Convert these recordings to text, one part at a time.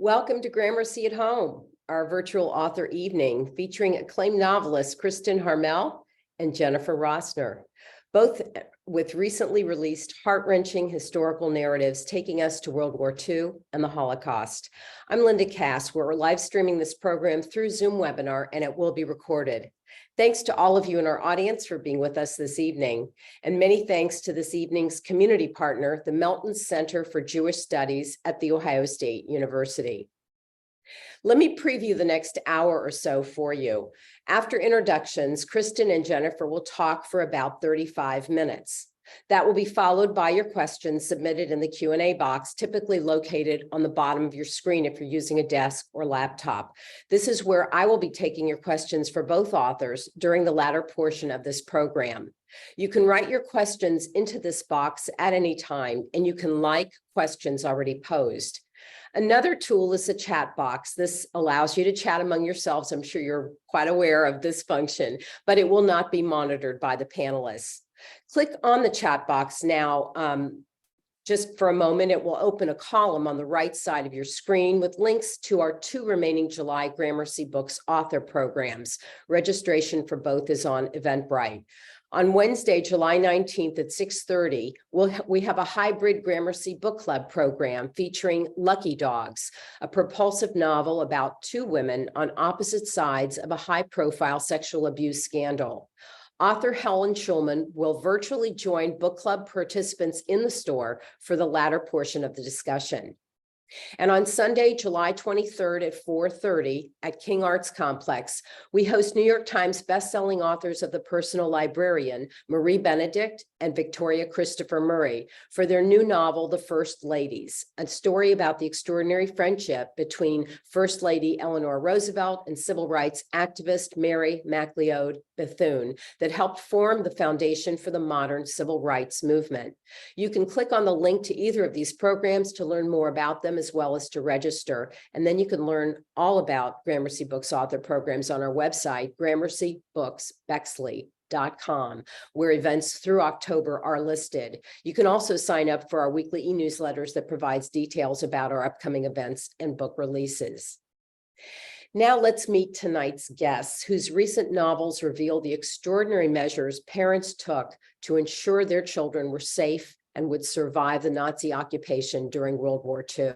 Welcome to Gramercy at Home, our virtual author evening featuring acclaimed novelists Kristin Harmel and Jennifer Rosner, both with recently released heart-wrenching historical narratives taking us to World War II and the Holocaust. I'm Linda Cass. We're live streaming this program through Zoom webinar, and it will be recorded. Thanks to all of you in our audience for being with us this evening, and many thanks to this evening's community partner, the Melton Center for Jewish Studies at The Ohio State University. Let me preview the next hour or so for you. After introductions, Kristin and Jennifer will talk for about 35 minutes. That will be followed by your questions submitted in the Q&A box, typically located on the bottom of your screen if you're using a desk or laptop. This is where I will be taking your questions for both authors during the latter portion of this program. You can write your questions into this box at any time, and you can like questions already posed. Another tool is the chat box. This allows you to chat among yourselves. I'm sure you're quite aware of this function, but it will not be monitored by the panelists. Click on the chat box now. Just for a moment, it will open a column on the right side of your screen with links to our two remaining July Gramercy Books author programs. Registration for both is on Eventbrite. On Wednesday, July 19th at 6:30, we have a hybrid Gramercy Book Club program featuring Lucky Dogs, a propulsive novel about two women on opposite sides of a high-profile sexual abuse scandal. Author Helen Schulman will virtually join book club participants in the store for the latter portion of the discussion. And on Sunday, July 23rd at 4:30 at King Arts Complex, we host New York Times bestselling authors of The Personal Librarian, Marie Benedict and Victoria Christopher Murray, for their new novel, The First Ladies, a story about the extraordinary friendship between First Lady Eleanor Roosevelt and civil rights activist Mary McLeod Bethune that helped form the foundation for the modern civil rights movement. You can click on the link to either of these programs to learn more about them, as well as to register. And then you can learn all about Gramercy Books author programs on our website, gramercybooksbexley.com, where events through October are listed. You can also sign up for our weekly e-newsletters that provides details about our upcoming events and book releases. Now let's meet tonight's guests, whose recent novels reveal the extraordinary measures parents took to ensure their children were safe and would survive the Nazi occupation during World War II.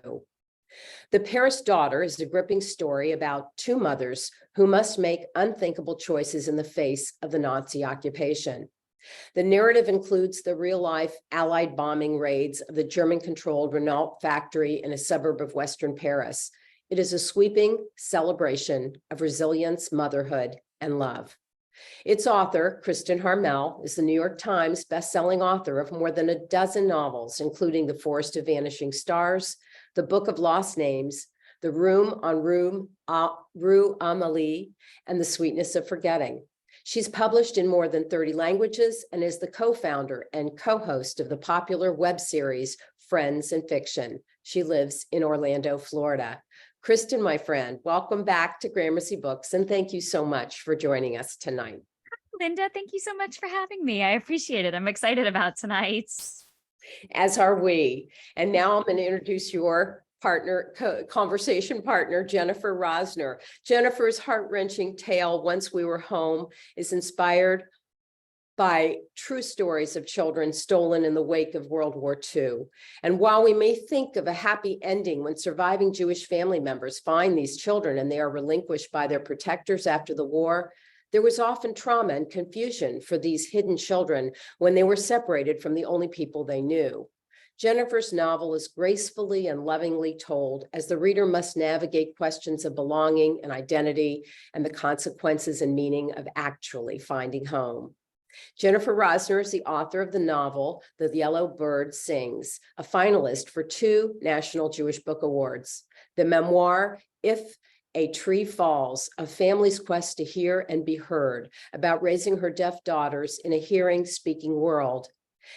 The Parent's Daughter is a gripping story about two mothers who must make unthinkable choices in the face of the Nazi occupation. The narrative includes the real-life Allied bombing raids of the German-controlled Renault factory in a suburb of Western Paris. It is a sweeping celebration of resilience, motherhood, and love. Its author, Kristin Harmel, is the New York Times bestselling author of more than a dozen novels, including The Forest of Vanishing Stars, The Book of Lost Names, The Room on Rue Amélie, and The Sweetness of Forgetting. She's published in more than 30 languages and is the co-founder and co-host of the popular web series Friends in Fiction. She lives in Orlando, Florida. Kristin, my friend, welcome back to Gramercy Books, and thank you so much for joining us tonight. Linda, thank you so much for having me. I appreciate it. I'm excited about tonight. As are we. And now I'm going to introduce your partner, conversation partner, Jennifer Rosner. Jennifer's heart-wrenching tale, Once We Were Home, is inspired by true stories of children stolen in the wake of World War II. And while we may think of a happy ending when surviving Jewish family members find these children and they are relinquished by their protectors after the war, there was often trauma and confusion for these hidden children when they were separated from the only people they knew. Jennifer's novel is gracefully and lovingly told, as the reader must navigate questions of belonging and identity and the consequences and meaning of actually finding home. Jennifer Rosner is the author of the novel, The Yellow Bird Sings, a finalist for 2 National Jewish Book Awards. The memoir, If a Tree Falls, a family's quest to hear and be heard, about raising her deaf daughters in a hearing-speaking world.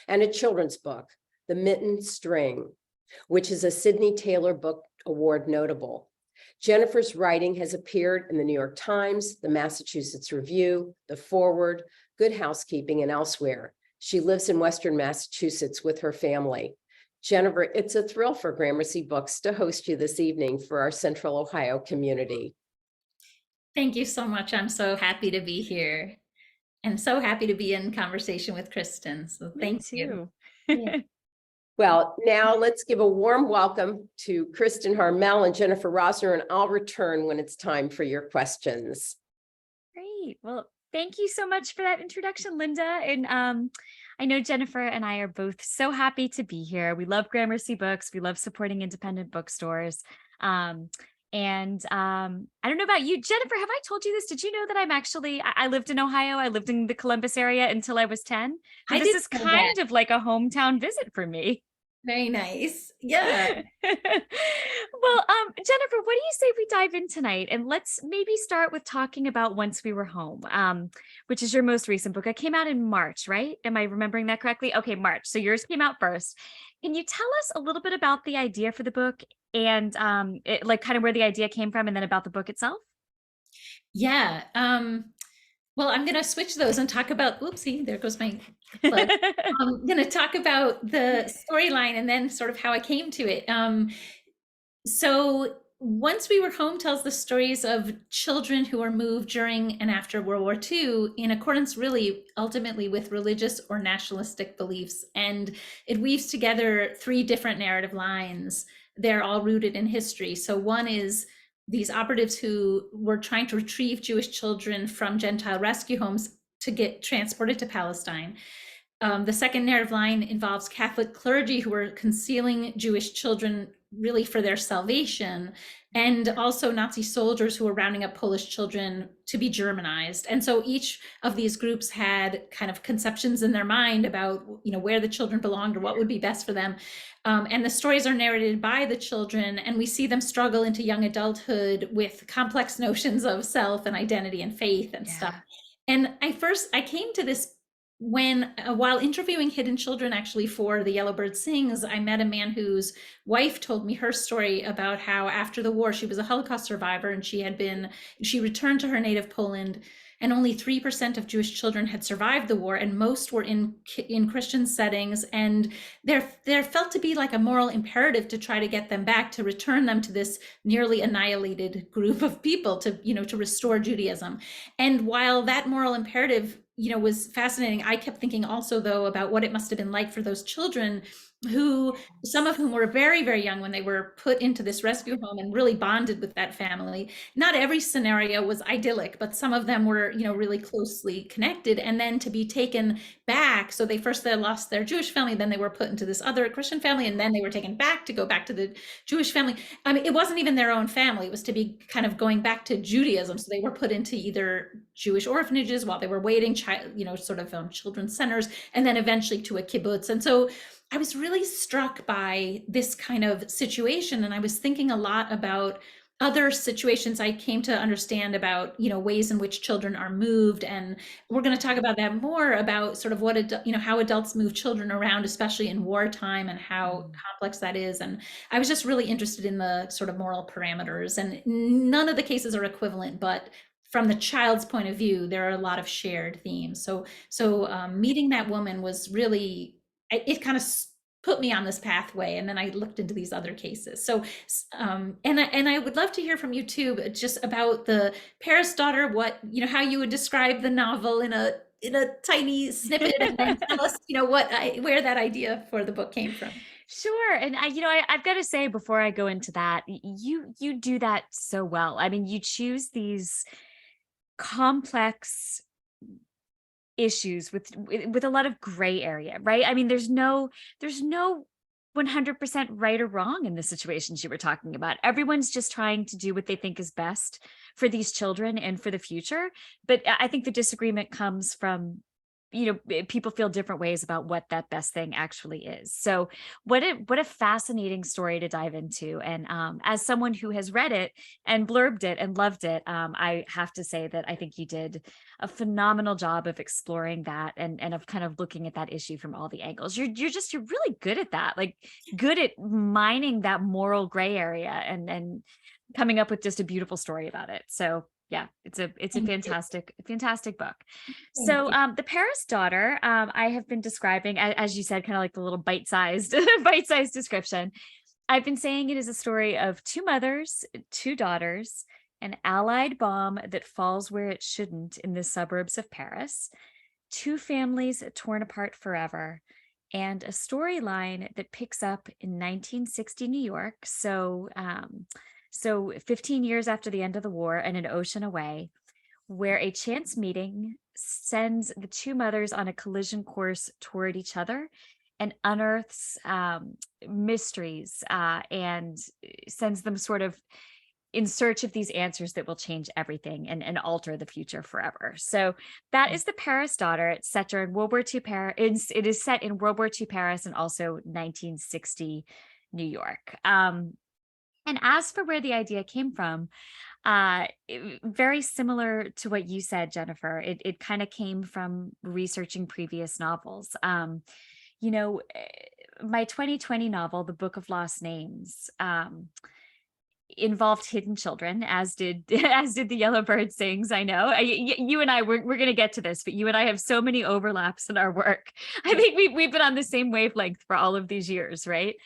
And a children's book, The Mitten String, which is a Sidney Taylor Book Award notable. Jennifer's writing has appeared in the New York Times, the Massachusetts Review, The Forward, Good Housekeeping, and elsewhere. She lives in Western Massachusetts with her family. Jennifer, it's a thrill for Gramercy Books to host you this evening for our Central Ohio community. Thank you so much. I'm so happy to be here and so happy to be in conversation with Kristin. So thank you. Yeah. Well, now let's give a warm welcome to Kristin Harmel and Jennifer Rosner, and I'll return when it's time for your questions. Great. Well, thank you so much for that introduction, Linda. And I know Jennifer and I are both so happy to be here. We love Gramercy Books. We love supporting independent bookstores. I don't know about you, Jennifer, have I told you this? Did you know that I lived in Ohio. I lived in the Columbus area until I was 10. But I this did is know kind that. of like a hometown visit for me. Very nice. Yeah. Well, Jennifer, what do you say we dive in tonight? And let's maybe start with talking about Once We Were Home, which is your most recent book. It came out in March, right? Am I remembering that correctly? Okay, March. So yours came out first. Can you tell us a little bit about the idea for the book and like kind of where the idea came from and then about the book itself? Yeah. Well, I'm going to switch those and talk about, oopsie, there goes my plug. I'm going to talk about the storyline and then sort of how I came to it. So Once We Were Home tells the stories of children who were moved during and after World War II in accordance really ultimately with religious or nationalistic beliefs. And it weaves together three different narrative lines. They're all rooted in history. So one is these operatives who were trying to retrieve Jewish children from Gentile rescue homes to get transported to Palestine. The second narrative line involves Catholic clergy who were concealing Jewish children really for their salvation, and also Nazi soldiers who were rounding up Polish children to be Germanized. And so each of these groups had kind of conceptions in their mind about, where the children belonged or what would be best for them. And the stories are narrated by the children, and we see them struggle into young adulthood with complex notions of self and identity and faith and stuff. And I came to this when while interviewing hidden children actually for The Yellowbird Sings, I met a man whose wife told me her story about how after the war, she was a Holocaust survivor and she returned to her native Poland, and only 3% of Jewish children had survived the war, and most were in Christian settings. And there felt to be like a moral imperative to try to get them back, to return them to this nearly annihilated group of people, to restore Judaism. And while that moral imperative was fascinating, I kept thinking also, though, about what it must have been like for those children who, some of whom were very, very young when they were put into this rescue home and really bonded with that family. Not every scenario was idyllic, but some of them were, really closely connected. And then to be taken back. So they lost their Jewish family, then they were put into this other Christian family, and then they were taken back to go back to the Jewish family. I mean, it wasn't even their own family. It was to be kind of going back to Judaism. So they were put into either Jewish orphanages while they were waiting, children's centers, and then eventually to a kibbutz. And so I was really struck by this kind of situation. And I was thinking a lot about other situations I came to understand about, ways in which children are moved. And we're going to talk about that more, about sort of how adults move children around, especially in wartime, and how complex that is. And I was just really interested in the sort of moral parameters. And none of the cases are equivalent, but from the child's point of view, there are a lot of shared themes. So meeting that woman was really, it kind of put me on this pathway, and then I looked into these other cases. So and I would love to hear from you too, just about the Paris daughter, how you would describe the novel in a tiny snippet, and then tell us where that idea for the book came from. Sure. And I've got to say, before I go into that, you do that so well. I mean, you choose these complex issues with a lot of gray area, right? I mean, there's no 100% right or wrong in the situations you were talking about. Everyone's just trying to do what they think is best for these children and for the future. But I think the disagreement comes from, people feel different ways about what that best thing actually is. So what a fascinating story to dive into. And as someone who has read it and blurbed it and loved it, I have to say that I think you did a phenomenal job of exploring that and of kind of looking at that issue from all the angles. You're really good at that, like good at mining that moral gray area and coming up with just a beautiful story about it. So Yeah, it's a Thank you. fantastic book. Thank So you. the Paris Daughter, I have been describing, as you said, kind of like the little bite-sized bite-sized description. I've been saying it is a story of two mothers, two daughters, an Allied bomb that falls where it shouldn't in the suburbs of Paris, two families torn apart forever, and a storyline that picks up in 1960 New York. So 15 years after the end of the war and an ocean away, where a chance meeting sends the two mothers on a collision course toward each other and unearths mysteries and sends them sort of in search of these answers that will change everything and alter the future forever. So that is The Paris Daughter. It's set during World War II Paris. It is set in World War II Paris and also 1960 New York. And as for where the idea came from, very similar to what you said, Jennifer. It kind of came from researching previous novels. You know, my 2020 novel, The Book of Lost Names, involved hidden children, as did as did the Yellowbird Sings. I know you and I we're going to get to this, but you and I have so many overlaps in our work. I think we've been on the same wavelength for all of these years, right?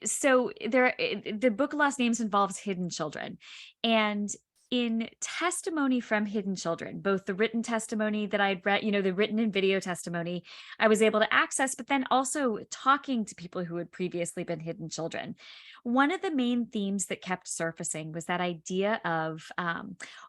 So the Book of Lost Names involves hidden children, and in testimony from hidden children, both the written testimony that I'd read, the written and video testimony I was able to access, but then also talking to people who had previously been hidden children. One of the main themes that kept surfacing was that idea of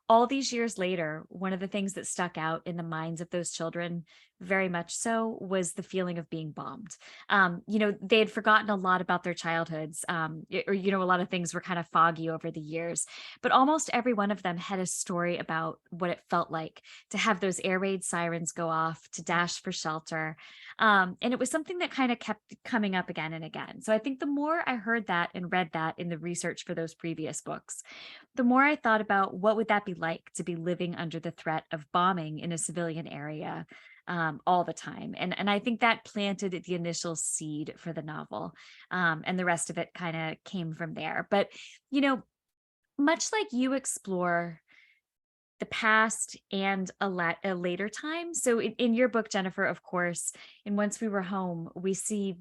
all these years later, one of the things that stuck out in the minds of those children very much so was the feeling of being bombed. They had forgotten a lot about their childhoods, or a lot of things were kind of foggy over the years, but almost every one of them had a story about what it felt like to have those air raid sirens go off, to dash for shelter. And it was something that kind of kept coming up again and again. So I think the more I heard that and read that in the research for those previous books, the more I thought about what would that be like to be living under the threat of bombing in a civilian area all the time. And I think that planted the initial seed for the novel. And the rest of it kind of came from there. But, much like you explore the past and a later time. So in your book, Jennifer, of course, in Once We Were Home, we see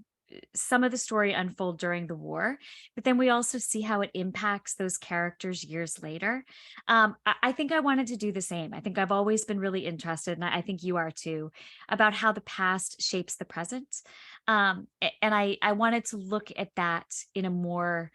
some of the story unfold during the war, but then we also see how it impacts those characters years later. I think I wanted to do the same. I think I've always been really interested, and I think you are too, about how the past shapes the present. And I wanted to look at that in a more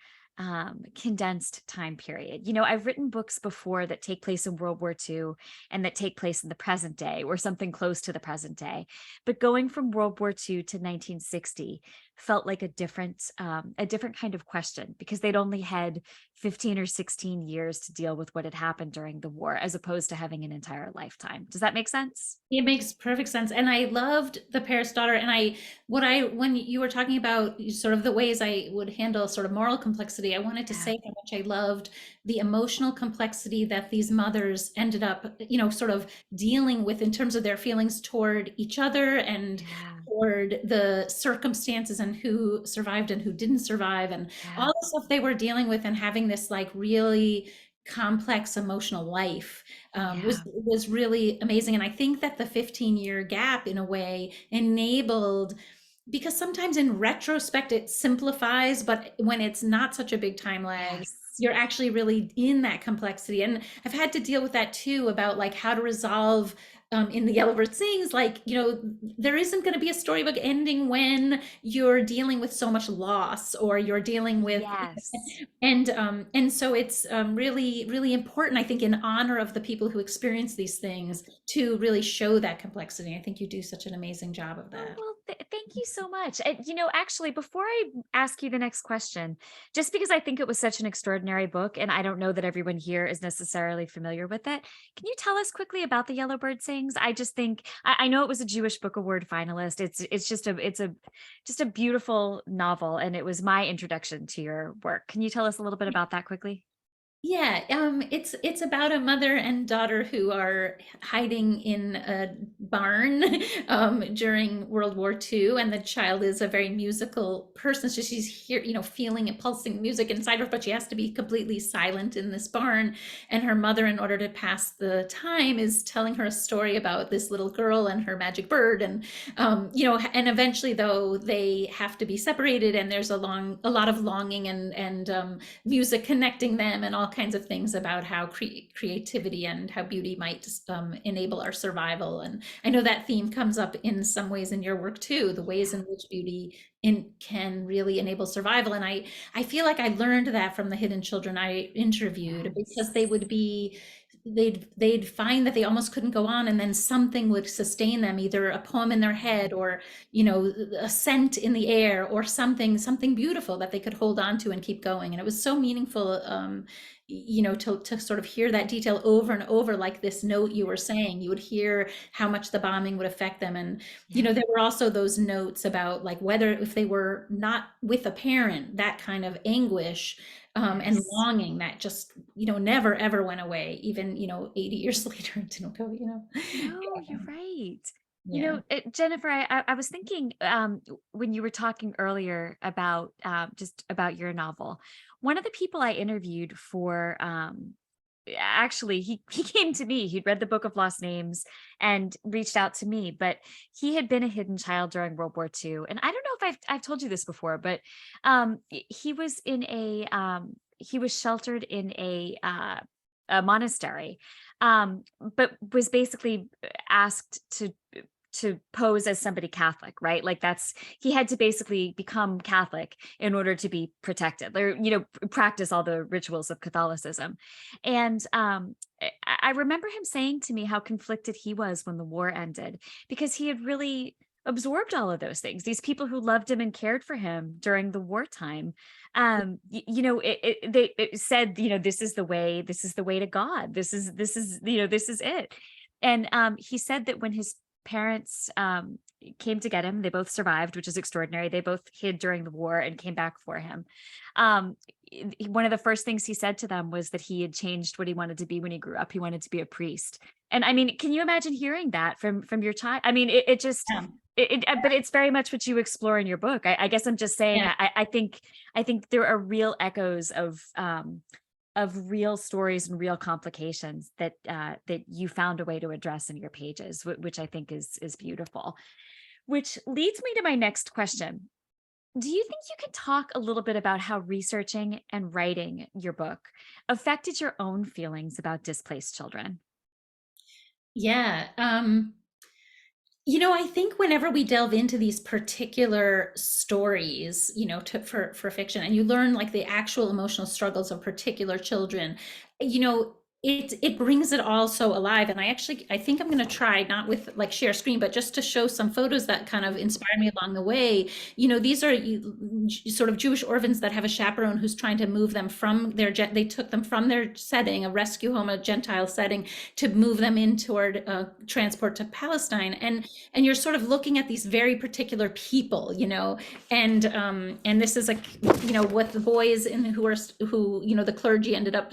condensed time period. I've written books before that take place in World War II and that take place in the present day or something close to the present day. But going from World War II to 1960 felt like a different kind of question, because they'd only had 15 or 16 years to deal with what had happened during the war, as opposed to having an entire lifetime. Does that make sense? It makes perfect sense. And I loved The Paris Daughter. And when you were talking about sort of the ways I would handle sort of moral complexity, I wanted to Yeah. say how much I loved the emotional complexity that these mothers ended up, sort of dealing with in terms of their feelings toward each other and Yeah. toward the circumstances and who survived and who didn't survive, and Yeah. all the stuff they were dealing with, and having this like really complex emotional life Yeah. was really amazing. And I think that the 15-year gap in a way enabled, because sometimes in retrospect it simplifies, but when it's not such a big time lag, Yes. you're actually really in that complexity. And I've had to deal with that too, about like how to resolve in the Yellowbird Sings, like, there isn't going to be a storybook ending when you're dealing with so much loss, or you're dealing with, Yes. and so it's really, really important, I think, in honor of the people who experience these things, to really show that complexity. I think you do such an amazing job of Oh, that. well, thank you so much. And, actually, before I ask you the next question, just because I think it was such an extraordinary book, and I don't know that everyone here is necessarily familiar with it, can you tell us quickly about the Yellowbird Sings? I just think I know it was a Jewish Book Award finalist. It's just a beautiful novel, and it was my introduction to your work. Can you tell us a little bit about that quickly? Yeah, it's about a mother and daughter who are hiding in a barn during World War II, and the child is a very musical person. So she's here, feeling and pulsing music inside her, but she has to be completely silent in this barn. And her mother, in order to pass the time, is telling her a story about this little girl and her magic bird. And and eventually, though, they have to be separated, and there's a lot of longing and music connecting them, and all kinds of things about how creativity and how beauty might enable our survival. And I know that theme comes up in some ways in your work too, the ways in which beauty can really enable survival. And I feel like I learned that from the hidden children I interviewed, because they would be they'd find that they almost couldn't go on, and then something would sustain them, either a poem in their head, or a scent in the air, or something beautiful that they could hold on to and keep going. And it was so meaningful, to sort of hear that detail over and over, like this note you were saying. You would hear how much the bombing would affect them. And there were also those notes about, like, whether if they were not with a parent, that kind of anguish and Yes. longing that just never ever went away, even 80 years later, it didn't go. No, you're right. Yeah. Jennifer, I was thinking when you were talking earlier about just about your novel, one of the people I interviewed for actually he came to me. He'd read the Book of Lost Names and reached out to me, but he had been a hidden child during World War II. And I don't know if I've told you this before, but he was in he was sheltered in a monastery, but was basically asked to pose as somebody Catholic, right? Like he had to basically become Catholic in order to be protected, or, practice all the rituals of Catholicism. And I remember him saying to me how conflicted he was when the war ended, because he had really absorbed all of those things. These people who loved him and cared for him during the wartime, it said, this is the way, to God. This is this is it. And he said that when his parents came to get him, they both survived, which is extraordinary. They both hid during the war and came back for him. One of the first things he said to them was that he had changed what he wanted to be when he grew up. He wanted to be a priest. And I mean, can you imagine hearing that from your child? I mean, it just Yeah. but it's very much what you explore in your book. I guess I'm just saying, Yeah. I think there are real echoes of real stories and real complications that that you found a way to address in your pages, which I think is beautiful. Which leads me to my next question. Do you think you could talk a little bit about how researching and writing your book affected your own feelings about displaced children? Yeah. I think whenever we delve into these particular stories, for fiction, and you learn, like, the actual emotional struggles of particular children, it brings it all so alive. And I think I'm going to try, not with, like, share screen, but just to show some photos that kind of inspire me along the way. These are sort of Jewish orphans that have a chaperone who's trying to move them from they took them from their setting, a rescue home, a Gentile setting, to move them in toward transport to Palestine. And you're sort of looking at these very particular people, and this is what the boys who the clergy ended up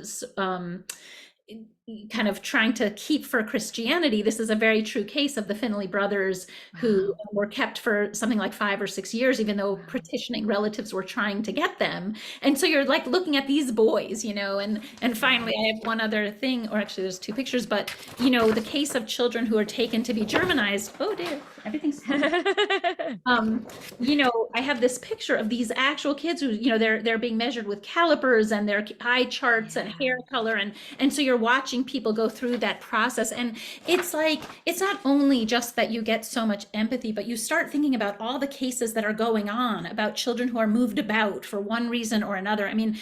kind of trying to keep for Christianity. This is a very true case of the Finley brothers, who Wow. were kept for something like 5 or 6 years, even though Wow. petitioning relatives were trying to get them. And so you're, like, looking at these boys, and finally, I have one other thing, or actually there's 2 pictures, but the case of children who are taken to be Germanized. Oh dear, everything's I have this picture of these actual kids who, they're being measured with calipers, and their eye charts and hair color, and so you're watching people go through that process. And it's like, it's not only just that you get so much empathy, but you start thinking about all the cases that are going on about children who are moved about for one reason or another. I mean,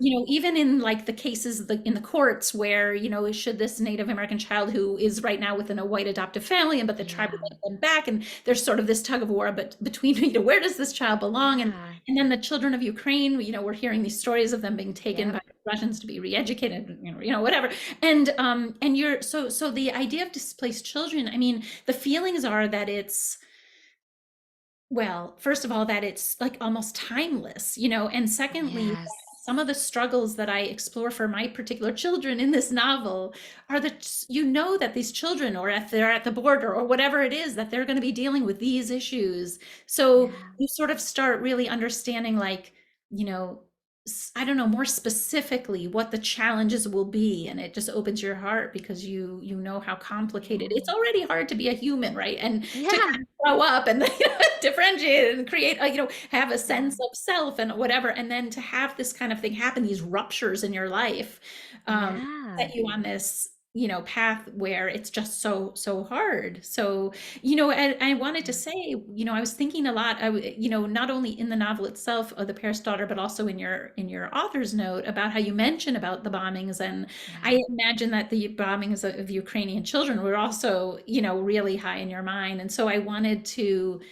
even in, like, the cases in the courts where, should this Native American child, who is right now within a white adoptive family, but the tribe would Yeah. let them back, and there's sort of this tug of war, but between, where does this child belong? Yeah. And then the children of Ukraine, we're hearing these stories of them being taken Yep. by Russians to be re-educated, whatever. And you're so the idea of displaced children, I mean, the feelings are that it's, well, first of all, that it's, like, almost timeless, and secondly, Yes. some of the struggles that I explore for my particular children in this novel are that you know that these children, or if they're at the border or whatever it is, that they're going to be dealing with these issues. So Yeah. you sort of start really understanding, like, you know, I don't know, more specifically what the challenges will be, and it just opens your heart because you know how complicated it's already hard to be a human, right? And to Yeah. kind of grow up and differentiate and create a, have a Yeah. sense of self and whatever, and then to have this kind of thing happen, these ruptures in your life, Yeah. set you on this path where it's just so hard. So I wanted to say, I was thinking a lot, not only in the novel itself of The Paris Daughter, but also in your author's note about how you mention about the bombings. And Yeah. I imagine that the bombings of Ukrainian children were also, really high in your mind. And so I wanted to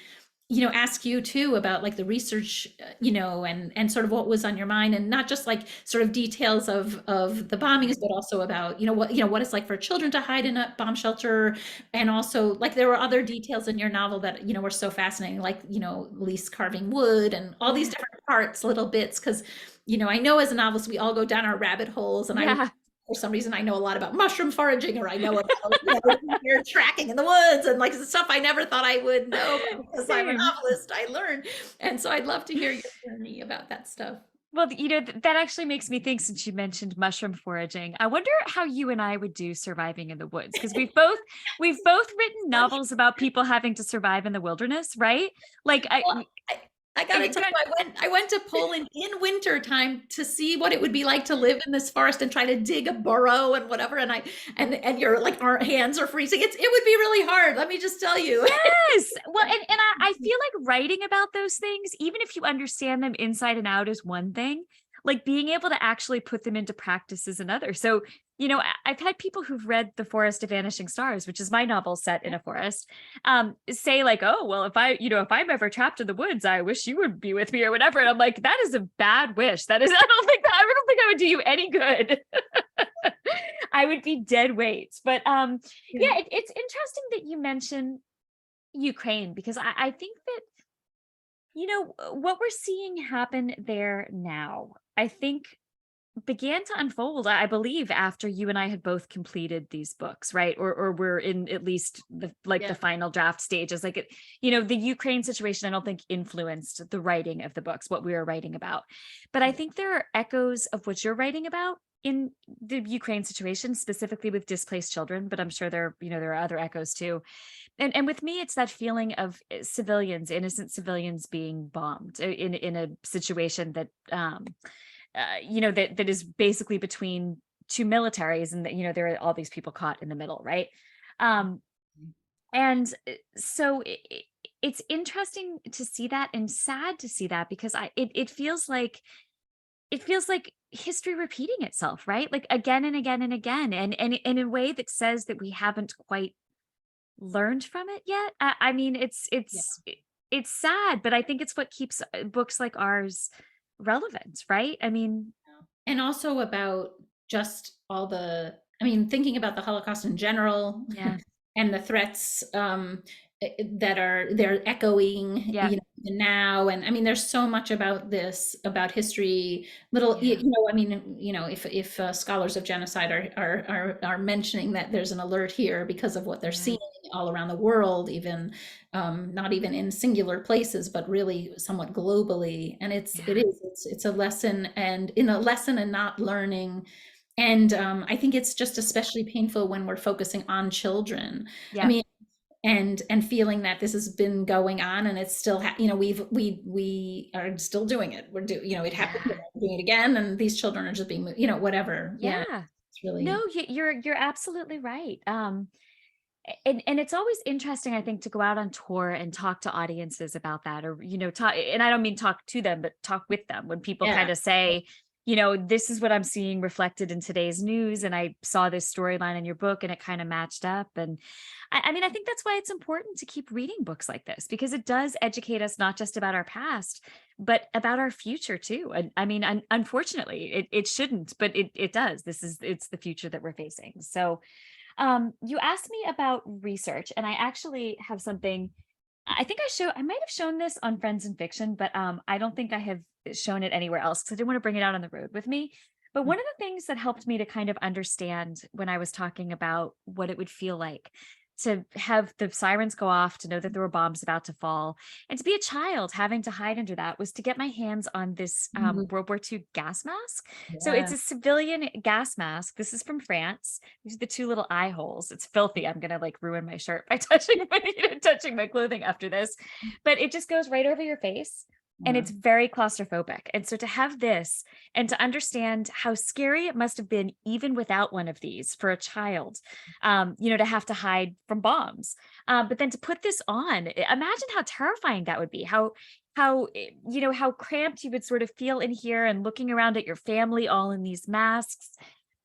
ask you too about like the research, and sort of what was on your mind, and not just like sort of details of the bombings, but also about, what it's like for children to hide in a bomb shelter. And also, like, there were other details in your novel that, were so fascinating, like, Lise carving wood and all these Yeah. different parts, little bits. Cause, I know as a novelist, we all go down our rabbit holes, and Yeah. for some reason, I know a lot about mushroom foraging, or I know about deer tracking in the woods, and like stuff I never thought I would know, but because I'm a Same. novelist, I learned. And so I'd love to hear your journey about that stuff. Well, that actually makes me think, since you mentioned mushroom foraging, I wonder how you and I would do surviving in the woods, because we've both written novels about people having to survive in the wilderness, right? Like Well, I gotta tell you, I went to Poland in winter time to see what it would be like to live in this forest and try to dig a burrow and whatever. And your, like, our hands are freezing. It would be really hard. Let me just tell you. Yes. Well, and I feel like writing about those things, even if you understand them inside and out, is one thing. Like, being able to actually put them into practice is another. So, I've had people who've read The Forest of Vanishing Stars, which is my novel set in a forest, say like, oh, well, if I'm ever trapped in the woods, I wish you would be with me or whatever. And I'm like, that is a bad wish. I don't think I would do you any good. I would be dead weight. But yeah, it's interesting that you mention Ukraine, because I think that, what we're seeing happen there now, I think began to unfold, I believe, after you and I had both completed these books, right? Or we're in at least the Yeah. final draft stages. Like, the Ukraine situation, I don't think influenced the writing of the books, what we were writing about. But I think there are echoes of what you're writing about in the Ukraine situation, specifically with displaced children, but I'm sure there are other echoes too. And with me, it's that feeling of civilians, innocent civilians, being bombed in a situation that that is basically between two militaries, and that, there are all these people caught in the middle, right? And so it's interesting to see that, and sad to see that, because it feels like history repeating itself, right? Like, again and again and again, and in a way that says that we haven't quite learned from it yet. I mean, it's sad, but I think it's what keeps books like ours relevant, right? I mean, And also about just all the, thinking about the Holocaust in general, yeah, and the threats, they're echoing, yeah, now. And there's so much about this, about history, little, yeah, if scholars of genocide are mentioning that there's an alert here because of what they're yeah, seeing all around the world, even, not even in singular places, but really somewhat globally. And yeah, it's a lesson, and in a lesson and not learning. And I think it's just especially painful when we're focusing on children. I yeah, mean, and feeling that this has been going on, and it's still, we are still doing it. It happened, yeah, we're doing it again, and these children are just being, whatever. Yeah, yeah. it's No, really, you're absolutely right. And it's always interesting, I think, to go out on tour and talk to audiences about that, or, talk, and I don't mean talk to them, but talk with them, when people yeah. kind of say, this is what I'm seeing reflected in today's news, and I saw this storyline in your book, and it kind of matched up. And I mean, I think that's why it's important to keep reading books like this, because it does educate us not just about our past, but about our future too. And I mean, unfortunately, it shouldn't, but it does. It's the future that we're facing. So you asked me about research, and I actually have something. I think I might have shown this on Friends in Fiction, but I don't think I have shown it anywhere else because I didn't want to bring it out on the road with me. But one of the things that helped me to kind of understand when I was talking about what it would feel like to have the sirens go off, to know that there were bombs about to fall, and to be a child having to hide under that, was to get my hands on this World War II gas mask. So it's Yeah. a civilian gas mask. This is from France. These are the two little eye holes. It's filthy. I'm gonna like ruin my shirt by touching touching my clothing after this, but it just goes right over your face. And it's very claustrophobic. And so to have this and to understand how scary it must have been even without one of these for a child, to have to hide from bombs. But then to put this on, imagine how terrifying that would be, how cramped you would sort of feel in here and looking around at your family all in these masks.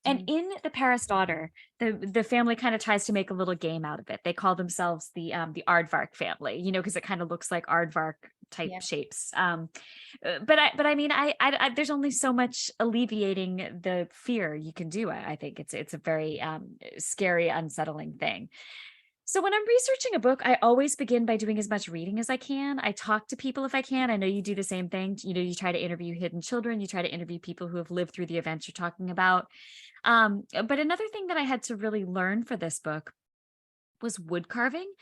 And in The Paris Daughter, the family kind of tries to make a little game out of it. They call themselves the Aardvark family, because it kind of looks like aardvark type shapes. But I mean, I there's only so much alleviating the fear you can do. I think it's a very scary, unsettling thing. So when I'm researching a book, I always begin by doing as much reading as I can. I talk to people if I can. I know you do the same thing. You try to interview hidden children. You try to interview people who have lived through the events you're talking about. But another thing that I had to really learn for this book was wood carving,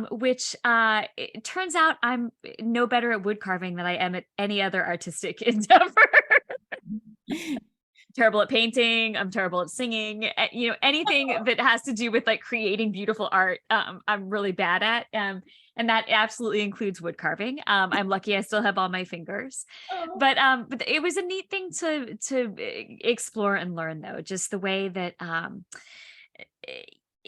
which it turns out I'm no better at wood carving than I am at any other artistic endeavor. Terrible at painting. I'm terrible at singing. Anything that has to do with like creating beautiful art, I'm really bad at. And that absolutely includes wood carving. I'm lucky I still have all my fingers, but it was a neat thing to explore and learn, though, just the way that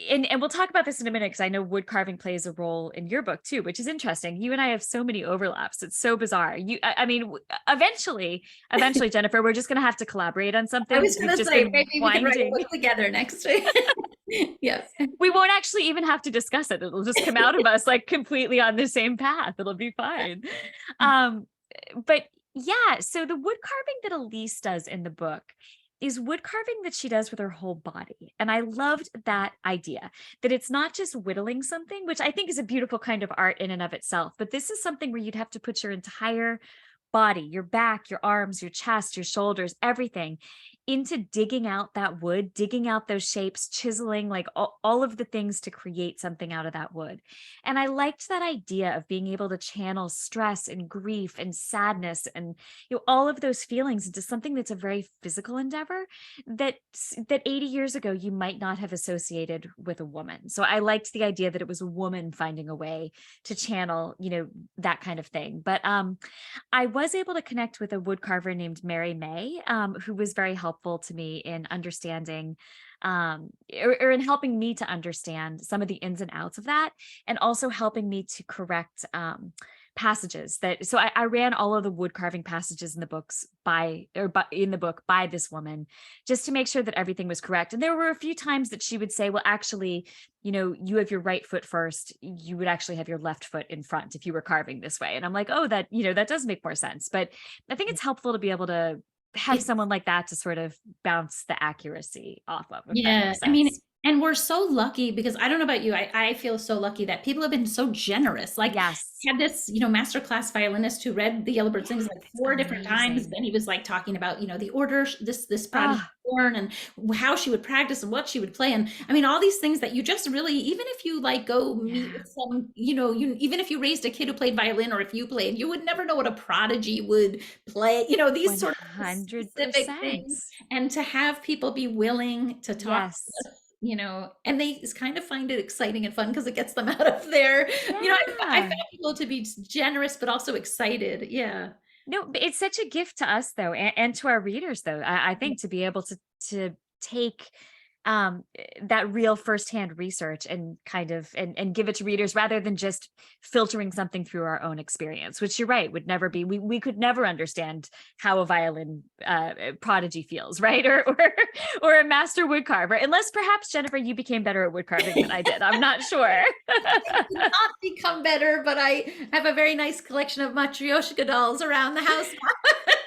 and we'll talk about this in a minute because I know wood carving plays a role in your book too, which is interesting. You and I have so many overlaps. It's so bizarre. I mean, eventually, Jennifer, we're just going to have to collaborate on something. I was going to say, maybe we can write a book together next week. Yes. We won't actually even have to discuss it. It'll just come out of us like completely on the same path. It'll be fine. But yeah, so the wood carving that Elise does in the book is wood carving that she does with her whole body. And I loved that idea, that it's not just whittling something, which I think is a beautiful kind of art in and of itself, but this is something where you'd have to put your entire body, your back, your arms, your chest, your shoulders, everything into digging out that wood, digging out those shapes, chiseling, like all of the things to create something out of that wood. And I liked that idea of being able to channel stress and grief and sadness and all of those feelings into something that's a very physical endeavor that 80 years ago you might not have associated with a woman. So I liked the idea that it was a woman finding a way to channel, that kind of thing. But I was able to connect with a wood carver named Mary May, who was very helpful to me in understanding or in helping me to understand some of the ins and outs of that, and also helping me to correct passages so I ran all of the wood carving passages in the books by this woman, just to make sure that everything was correct. And there were a few times that she would say, well, actually, you have your right foot first, you would actually have your left foot in front if you were carving this way. And I'm like, oh, that does make more sense. But I think it's helpful to be able to have someone like that to sort of bounce the accuracy off of. Yeah, I mean, and we're so lucky because I don't know about you, I feel so lucky that people have been so generous. Like, yes, had this, masterclass violinist who read the Yellow Bird Sings like 4 different times. Then he was like talking about, the order this prodigy born and how she would practice and what she would play. And I mean, all these things that you just really, even if you like go meet with some, even if you raised a kid who played violin, or if you played, you would never know what a prodigy would play, these 100%. Sort of specific things. And to have people be willing to talk to us, and they kind of find it exciting and fun because it gets them out of there. I found people to be generous, but also excited. Yeah. No, it's such a gift to us though. And to our readers though, I think to be able to take that real firsthand research and kind of and give it to readers rather than just filtering something through our own experience, which you're right would never be, we could never understand how a violin prodigy feels, right? Or a master wood carver, unless perhaps, Jennifer, you became better at wood carving than I did. I'm not sure. I did not become better, but I have a very nice collection of Matryoshka dolls around the house.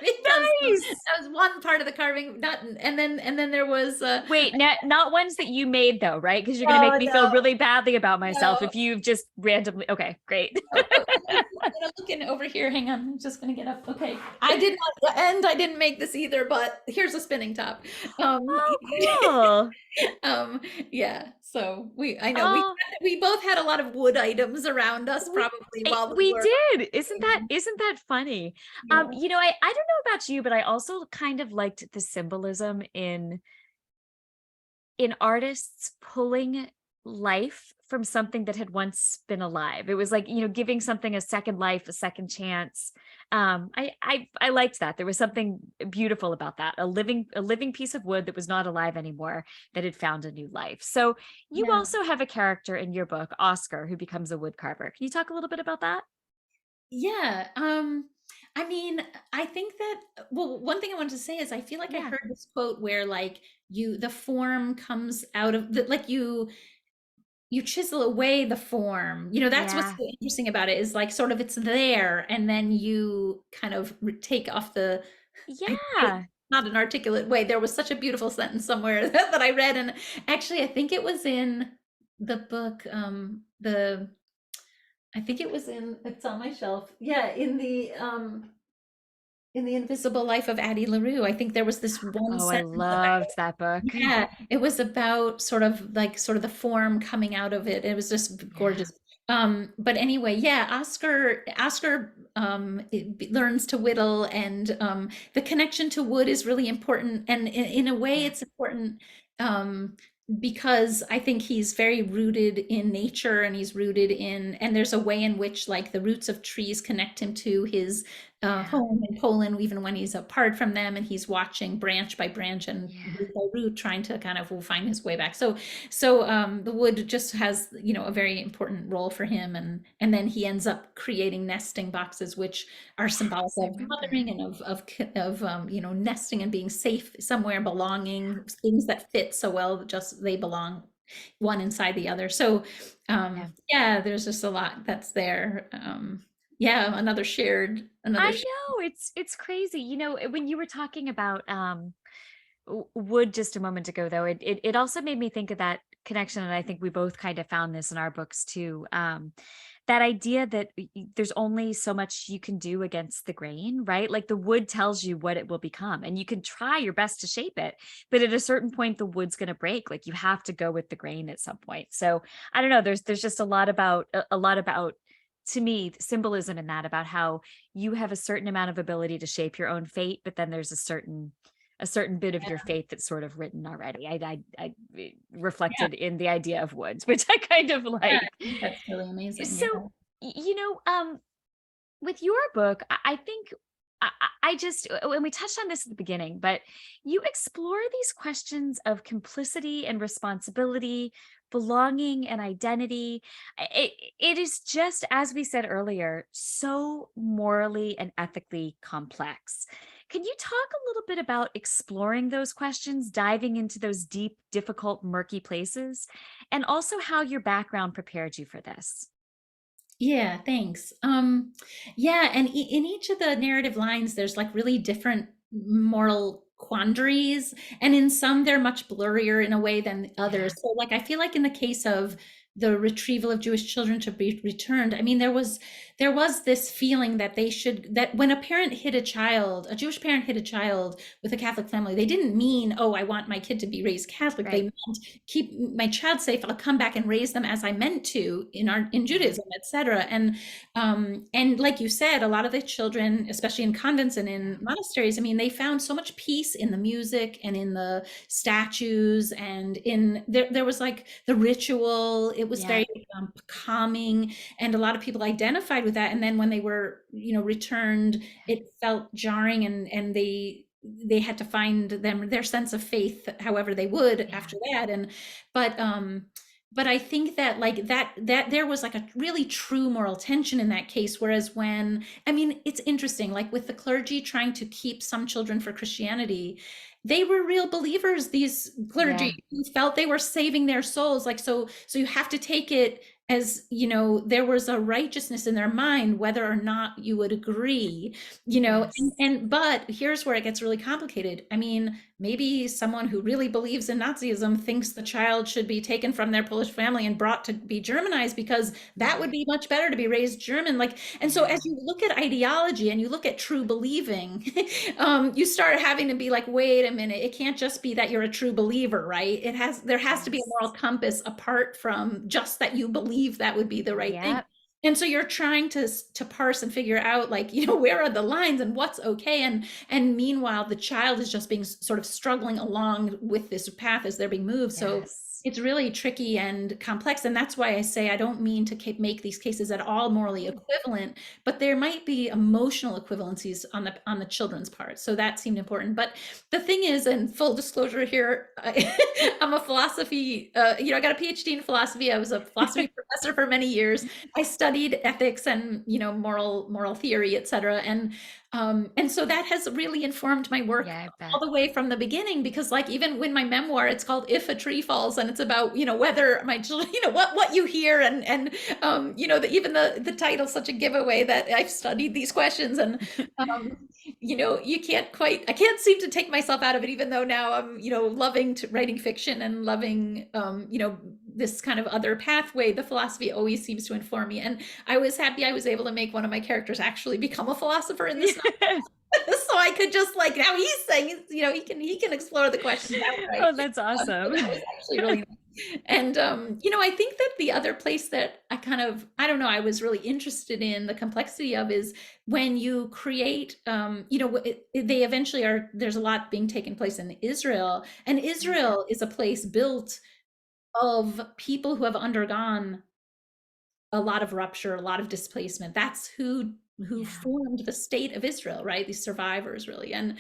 Nice. That was one part of the carving. And then there was wait, not ones that you made though, right? Because you're going to make me feel really badly about myself if you've just randomly. Okay, great. gonna look in over here. Hang on, I'm just gonna get up. Okay, I did not, and I didn't make this either, but here's a spinning top. Um, Oh, cool. um, yeah. So I know Oh, we both had a lot of wood items around us we probably while we we were. did. Isn't that funny? Yeah. I don't know about you, but I also kind of liked the symbolism in artists pulling life from something that had once been alive. It was like, giving something a second life, a second chance. I liked that. There was something beautiful about that. A living piece of wood that was not alive anymore, that had found a new life. So you Yeah. also have a character in your book, Oscar, who becomes a wood carver. Can you talk a little bit about that? Yeah. I mean, I think that, well, one thing I wanted to say is I feel like I Yeah. heard this quote where like the form comes out of the, like you chisel away the form. That's what's Yeah. so interesting about it is like sort of it's there and then you kind of take off I put it Yeah. not an articulate way. There was such a beautiful sentence somewhere that I read, and actually I think it was in the book, I think it was it's on my shelf. Yeah, in the Invisible Life of Addie LaRue. I think there was this one Oh, I sentence about, loved that book. yeah, it was about sort of the form coming out of it. It was just Yeah. gorgeous. But anyway, yeah, Oscar learns to whittle, and the connection to wood is really important. And in a way, Yeah. it's important because I think he's very rooted in nature, and he's rooted in, and there's a way in which like the roots of trees connect him to his Yeah. home in Poland, even when he's apart from them, and he's watching branch by branch and Yeah. root by root, trying to kind of find his way back. So the wood just has, a very important role for him, and then he ends up creating nesting boxes, which are symbolic Yes, I of remember. mothering and of nesting and being safe somewhere, belonging, things that fit so well, just they belong one inside the other. So Yeah. yeah, there's just a lot that's there. Yeah, another I shared. know, it's crazy. When you were talking about wood just a moment ago, though, it also made me think of that connection, and I think we both kind of found this in our books too. That idea that there's only so much you can do against the grain, right? Like the wood tells you what it will become, and you can try your best to shape it, but at a certain point, the wood's going to break. Like you have to go with the grain at some point. So I don't know. There's just a lot about to me symbolism in that, about how you have a certain amount of ability to shape your own fate, but then there's a certain bit of your fate that's sort of written already. I Yeah, reflected in the idea of woods, which I kind of yeah, like. I think that's really amazing. So, Yeah. with your book, I think I just, when we touched on this at the beginning, but you explore these questions of complicity and responsibility, belonging and identity. It is just, as we said earlier, so morally and ethically complex. Can you talk a little bit about exploring those questions, diving into those deep, difficult, murky places, and also how your background prepared you for this? Yeah, thanks. Yeah, and in each of the narrative lines, there's like really different moral quandaries, and in some they're much blurrier in a way than others. Yeah, So, like, I feel like in the case of the retrieval of Jewish children to be returned, I mean, there was this feeling that that when a parent hid a child, a Jewish parent hid a child with a Catholic family, they didn't mean, oh, I want my kid to be raised Catholic. They right. meant keep my child safe. I'll come back and raise them as I meant to in Yeah, Judaism, etc. And like you said, a lot of the children, especially in convents and yeah, in monasteries, I mean, they found so much peace in the music and in the statues, and there was like the ritual. It was yeah, very calming, and a lot of people identified with that. And then when they were, returned, it felt jarring, and they had to find their sense of faith however they would yeah, after that. But I think that like that there was like a really true moral tension in that case. Whereas when, I mean, it's interesting, like with the clergy trying to keep some children for Christianity, they were real believers, these yeah, clergy who felt they were saving their souls. Like, so you have to take it as, you know, there was a righteousness in their mind, whether or not you would agree, you know, Yes. but here's where it gets really complicated. I mean, maybe someone who really believes in Nazism thinks the child should be taken from their Polish family and brought to be Germanized because that would be much better to be raised German. Like, and so Yeah. as you look at ideology and you look at true believing, you start having to be like, wait a minute, it can't just be that you're a true believer, right? There has to be a Yes. moral compass apart from just that you believe that would be the right thing. Yep. And so you're trying to parse and figure out, like, you know, where are the lines and what's okay. And meanwhile, the child is just being sort of struggling along with this path as they're being moved. So Yes. it's really tricky and complex. And that's why I say I don't mean to make these cases at all morally equivalent, but there might be emotional equivalencies on the children's part. So that seemed important. But the thing is, and full disclosure here, I'm a philosophy, you know, I got a PhD in philosophy. I was a philosophy professor for many years. I studied ethics and, you know, moral theory, et cetera. And so that has really informed my work Yeah, I all bet. the way from the beginning, because like even when my memoir, it's called If a Tree Falls, and it's about, you know, whether my children, you know, what you hear, and you know, even the title's such a giveaway that I've studied these questions. And you know, I can't seem to take myself out of it, even though now I'm, you know, loving writing fiction and loving, you know, this kind of other pathway. The philosophy always seems to inform me. And I was happy I was able to make one of my characters actually become a philosopher in this novel. So I could just like, now he's saying, you know, he can explore the questions outright. Oh, that's So awesome. that was actually really nice. And you know, I think that the other place that I don't know, I was really interested in the complexity of is when you create, you know, they eventually are, there's a lot being taken place in Israel, and Israel is a place built of people who have undergone a lot of rupture, a lot of displacement. That's who Yeah. formed the state of Israel, right? These survivors really. And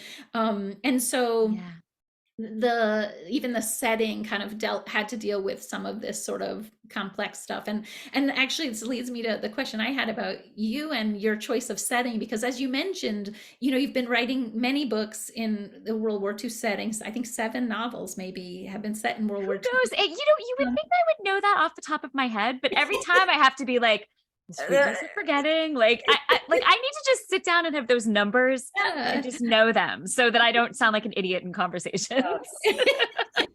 so Yeah. even the setting kind of had to deal with some of this sort of complex stuff. And actually this leads me to the question I had about you and your choice of setting, because as you mentioned, you know, you've been writing many books in the World War II settings. I think 7 novels maybe have been set in World Who War knows? You know, you would II. think I would know that off the top of my head, but every time I have to be like, the sweetness of forgetting. Like I need to just sit down and have those numbers and Yeah. just know them so that I don't sound like an idiot in conversations.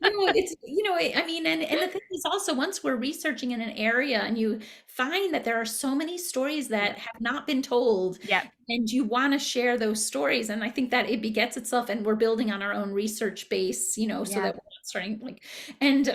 No, it's, you know, I mean, and the thing is also, once we're researching in an area and you find that there are so many stories that Yep. have not been told, Yep. and you want to share those stories, and I think that it begets itself, and we're building on our own research base, you know, so Yeah. that we're not starting like, and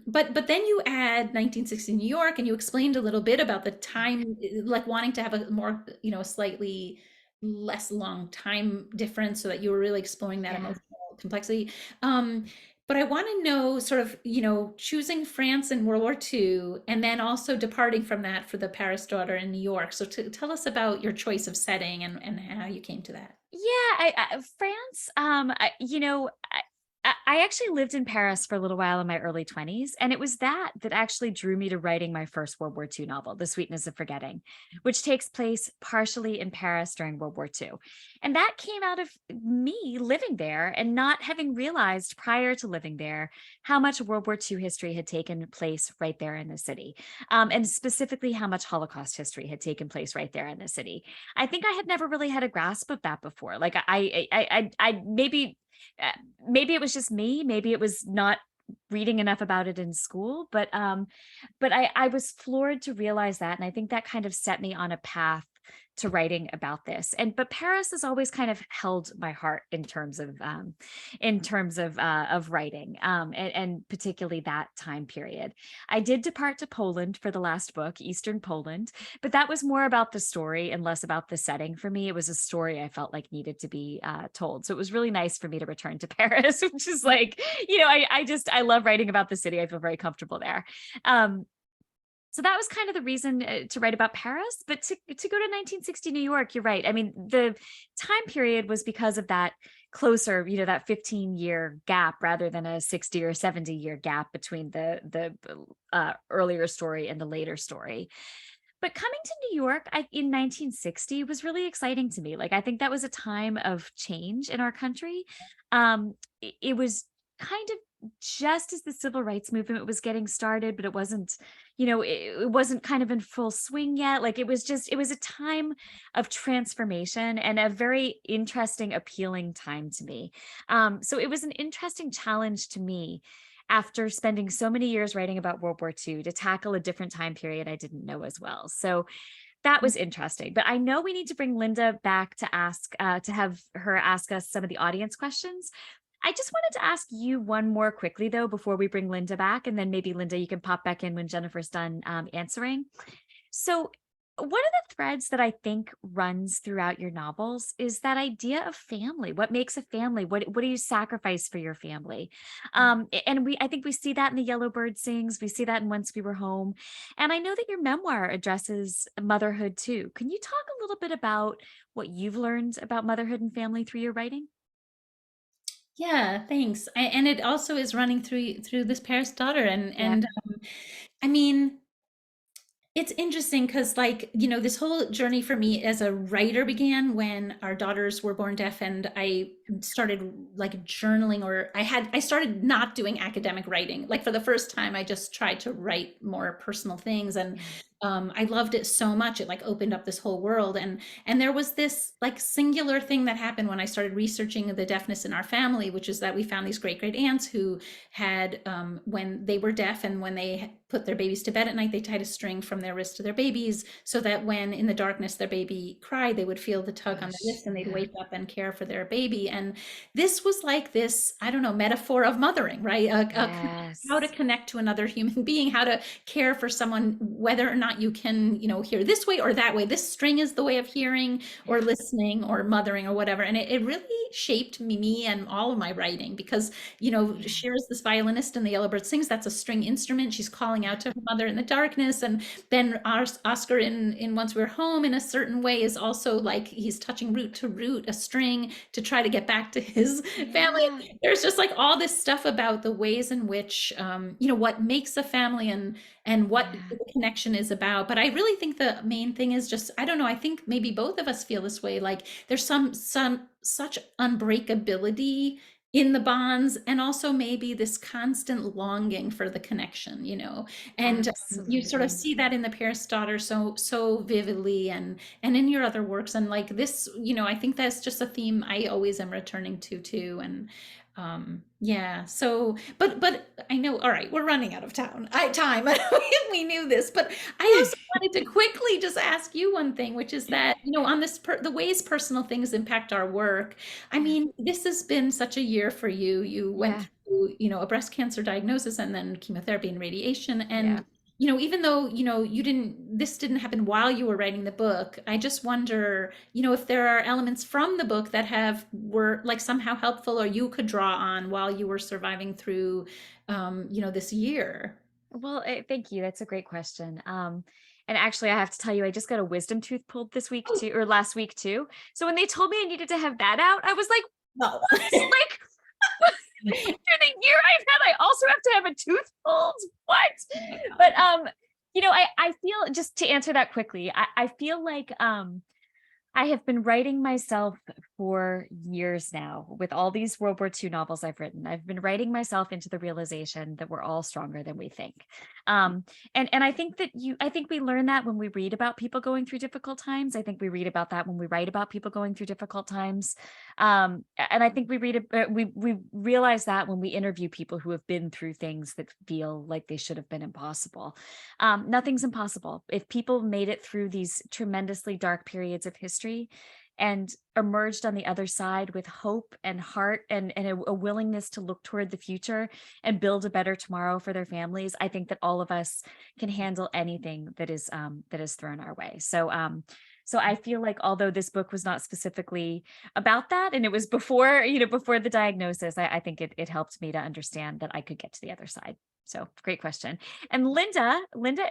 but then you add 1960 New York, and you explained a little bit about the time, like wanting to have a more, you know, slightly less long time difference, so that you were really exploring that Yeah. emotional complexity. Um, but I want to know sort of, you know, choosing France in World War II, and then also departing from that for the Paris daughter in New York. So tell us about your choice of setting and how you came to that. Yeah, France. You know, I actually lived in Paris for a little while in my early 20s, and it was that actually drew me to writing my first World War II novel, The Sweetness of Forgetting, which takes place partially in Paris during World War II. And that came out of me living there and not having realized prior to living there how much World War II history had taken place right there in the city, and specifically how much Holocaust history had taken place right there in the city. I think I had never really had a grasp of that before. Like I maybe it was just me, maybe it was not reading enough about it in school, but I was floored to realize that, and I think that kind of set me on a path to writing about this. But Paris has always kind of held my heart in terms of writing, and particularly that time period. I did depart to Poland for the last book, Eastern Poland, but that was more about the story and less about the setting for me. It was a story I felt like needed to be told. So it was really nice for me to return to Paris, which is like, you know, I love writing about the city. I feel very comfortable there. So that was kind of the reason to write about Paris, but to go to 1960 New York, you're right. I mean, the time period was because of that closer, you know, that 15-year gap rather than a 60 or 70-year gap between the earlier story and the later story. But coming to New York in 1960 was really exciting to me. Like, I think that was a time of change in our country. It was kind of just as the civil rights movement was getting started, but it wasn't, it wasn't kind of in full swing yet. Like it was a time of transformation and a very interesting, appealing time to me. So it was an interesting challenge to me after spending so many years writing about World War II to tackle a different time period I didn't know as well. So that was interesting. But I know we need to bring Linda back to to have her ask us some of the audience questions. I just wanted to ask you one more quickly, though, before we bring Linda back. And then maybe, Linda, you can pop back in when Jennifer's done answering. So one of the threads that I think runs throughout your novels is that idea of family. What makes a family? What do you sacrifice for your family? And I think we see that in The Yellow Bird Sings. We see that in Once We Were Home. And I know that your memoir addresses motherhood too. Can you talk a little bit about what you've learned about motherhood and family through your writing? Yeah, thanks. And it also is running through this Paris daughter, and Yeah. I mean, it's interesting because, like, this whole journey for me as a writer began when our daughters were born deaf, and I started like journaling, or I started not doing academic writing. Like for the first time, I just tried to write more personal things, and Yeah. I loved it so much. It like opened up this whole world, and there was this like singular thing that happened when I started researching the deafness in our family, which is that we found these great aunts who had, when they were deaf and when they put their babies to bed at night, they tied a string from their wrist to their babies so that when in the darkness their baby cried, they would feel the tug on Gosh, their wrist and they'd yeah. wake up and care for their baby. And this was like this, I don't know, metaphor of mothering, right? How to Yes. connect to another human being, how to care for someone, whether or not you can, hear this way or that way. This string is the way of hearing or listening or mothering or whatever. And it really shaped me and all of my writing because, Yeah. Cher is this violinist in The Yellow Bird Sings. That's a string instrument. She's calling out to her mother in the darkness. And then Oscar in Once We're Home, in a certain way, is also like he's touching root to root, a string to try to get back to his family. Yeah. There's just like all this stuff about the ways in which, what makes a family and what Yeah. the connection is about. But I really think the main thing is just, I don't know, I think maybe both of us feel this way. Like there's some such unbreakability in the bonds, and also maybe this constant longing for the connection, and you sort of Absolutely. see that in the Paris daughter so vividly, and in your other works, and like this, I think that's just a theme I always am returning to too. And yeah, so but I know, all right, we're running out of time. We knew this, but I also wanted to quickly just ask you one thing, which is that, on this the ways personal things impact our work. I Yeah. mean, this has been such a year for you. You went Yeah. through, a breast cancer diagnosis and then chemotherapy and radiation. Yeah. And, even though, this didn't happen while you were writing the book, I just wonder, if there are elements from the book that were like somehow helpful or you could draw on while you were surviving through, this year. Well, thank you. That's a great question. And actually, I have to tell you, I just got a wisdom tooth pulled this week Oh, too, or last week too. So when they told me I needed to have that out, I was like, no. what? Like, after the year I've had, I also have to have a tooth pulled. What? But I feel, just to answer that quickly, I feel like I have been writing myself for years now with all these World War II novels I've written. I've been writing myself into the realization that we're all stronger than we think. And I think I think we learn that when we read about people going through difficult times. I think we read about that when we write about people going through difficult times. And I think we realize that when we interview people who have been through things that feel like they should have been impossible. Nothing's impossible. If people made it through these tremendously dark periods of history and emerged on the other side with hope and heart and a willingness to look toward the future and build a better tomorrow for their families, I think that all of us can handle anything that is thrown our way. So I feel like, although this book was not specifically about that, and it was before the diagnosis, I think it helped me to understand that I could get to the other side. So great question. And Linda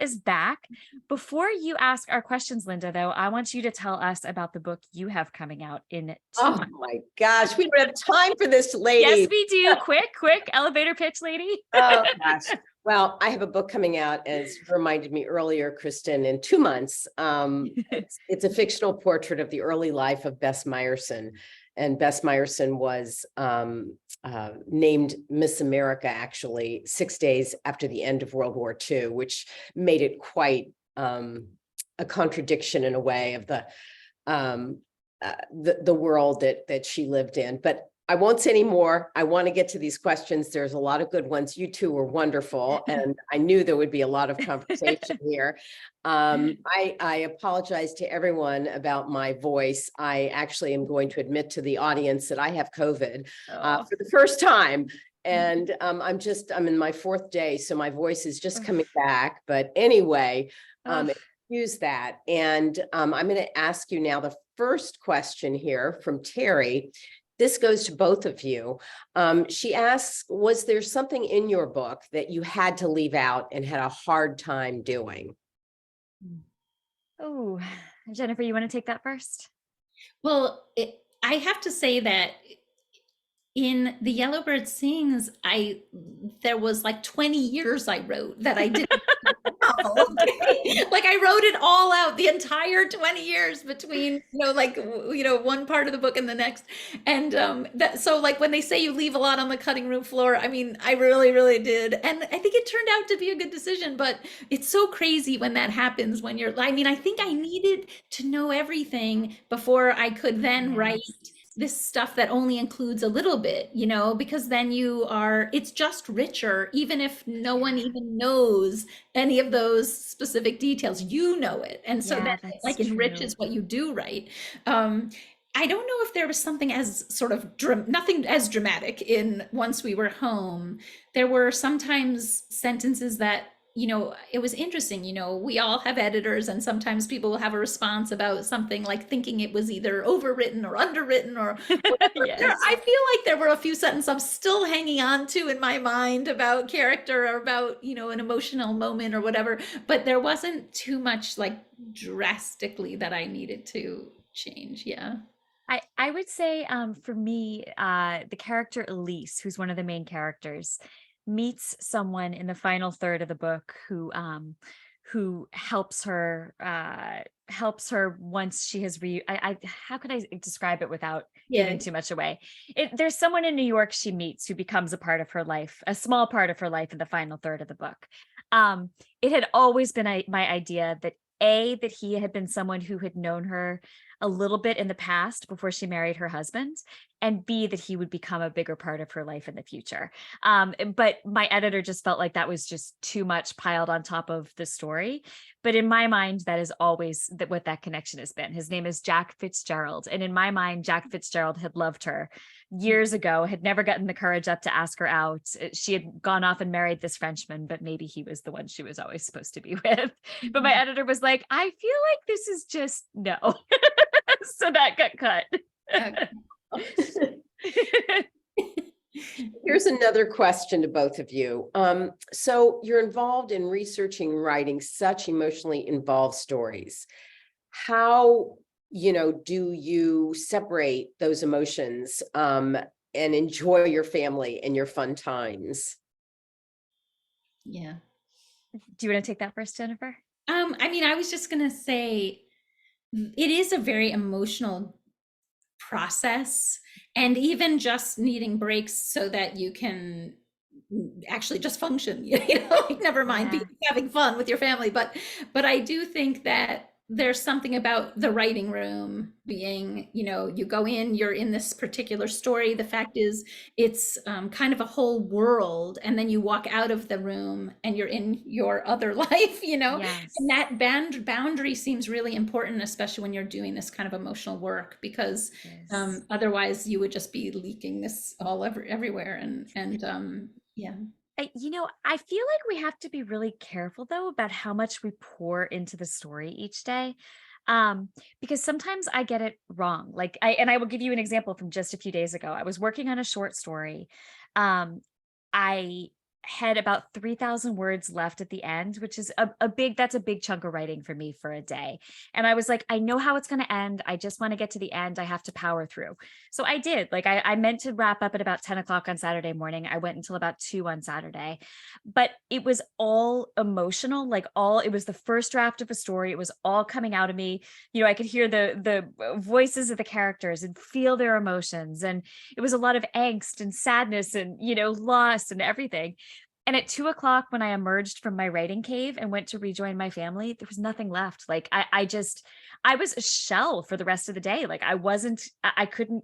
is back. Before you ask our questions, Linda, though, I want you to tell us about the book you have coming out in 2 Oh months. my gosh, we don't have time for this, lady. Yes, we do. Quick elevator pitch, lady. Oh gosh. Well, I have a book coming out, as you reminded me earlier, Kristin, in 2 months. It's a fictional portrait of the early life of Bess Meyerson. And Bess Meyerson was named Miss America, actually 6 days after the end of World War II, which made it quite a contradiction in a way of the world that she lived in. But I won't say any more. I want to get to these questions. There's a lot of good ones. You two were wonderful, and I knew there would be a lot of conversation here. I apologize to everyone about my voice. I actually am going to admit to the audience that I have COVID for the first time. And I'm in my 4th day, so my voice is just coming back. But anyway, excuse that. And I'm going to ask you now the first question here from Terry. This goes to both of you. She asks, was there something in your book that you had to leave out and had a hard time doing? Oh, Jennifer, you want to take that first? Well, I have to say that in The Yellowbird Sings, there was like 20 years I wrote that I didn't okay? Like I wrote it all out, the entire 20 years between, one part of the book and the next. And so like when they say you leave a lot on the cutting room floor, I mean, I really, really did. And I think it turned out to be a good decision, but it's so crazy when that happens when I think I needed to know everything before I could then write this stuff that only includes a little bit, because then it's just richer, even if no one even knows any of those specific details, it. And so that like enriches what you do write. I don't know if there was something as sort of nothing as dramatic in Once We Were Home. There were sometimes sentences that it was interesting, we all have editors, and sometimes people will have a response about something like thinking it was either overwritten or underwritten or whatever. Yes. I feel like there were a few sentences I'm still hanging on to in my mind about character or about, an emotional moment or whatever, but there wasn't too much like drastically that I needed to change. Yeah. I would say for me, the character Elise, who's one of the main characters, meets someone in the final third of the book who helps her once she has how could I describe it without giving too much away? There's someone in New York she meets who becomes a part of her life, a small part of her life in the final third of the book. It had always been my idea that that he had been someone who had known her a little bit in the past before she married her husband, and B, that he would become a bigger part of her life in the future. But my editor just felt like that was just too much piled on top of the story. But in my mind, that is always what that connection has been. His name is Jack Fitzgerald. And in my mind, Jack Fitzgerald had loved her years ago, had never gotten the courage up to ask her out. She had gone off and married this Frenchman, but maybe he was the one she was always supposed to be with. But my editor was like, I feel like this is just no. So that got cut. Here's another question to both of you. So you're involved in researching and writing such emotionally involved stories. How, do you separate those emotions and enjoy your family and your fun times? Yeah. Do you want to take that first, Jennifer? I was just going to say, it is a very emotional process, and even just needing breaks so that you can actually just function, like never mind having fun with your family. But I do think that there's something about the writing room being, you go in, you're in this particular story. The fact is, it's kind of a whole world, and then you walk out of the room and you're in your other life, Yes. And that boundary seems really important, especially when you're doing this kind of emotional work, because otherwise you would just be leaking this all everywhere. And yeah. I feel like we have to be really careful, though, about how much we pour into the story each day, because sometimes I get it wrong. I will give you an example from just a few days ago. I was working on a short story. I had about 3,000 words left at the end, which is that's a big chunk of writing for me for a day. And I was like, I know how it's going to end. I just want to get to the end. I have to power through. So I did. Like I meant to wrap up at about 10 o'clock on Saturday morning. I went until about 2 on Saturday, but it was all emotional. It was the first draft of a story. It was all coming out of me. I could hear the voices of the characters and feel their emotions. And it was a lot of angst and sadness and, loss and everything. And at 2 o'clock, when I emerged from my writing cave and went to rejoin my family, there was nothing left. Like I was a shell for the rest of the day. Like I couldn't